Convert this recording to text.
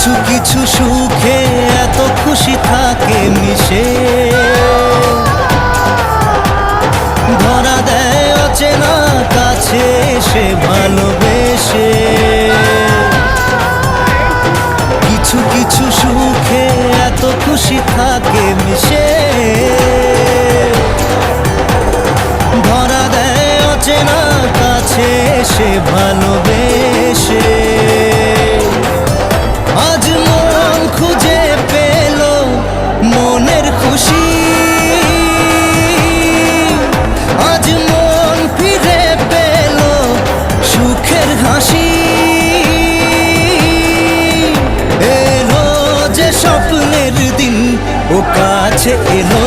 কিছু কিছু সুখে এত খুশি থাকে মিশে, ধরা দেয় অচেনা কাছে এসে ভালোবেসে। কিছু কিছু সুখে এত খুশি থাকে মিশে, ধরা দেয় অচেনা কাছে এসে ভালোবেসে। আজ মন খুঁজে পেল মনের খুশি, আজ মন ফিরে পেল সুখের হাসি। এলো যে স্বপ্নের দিন ও কাছে এলো,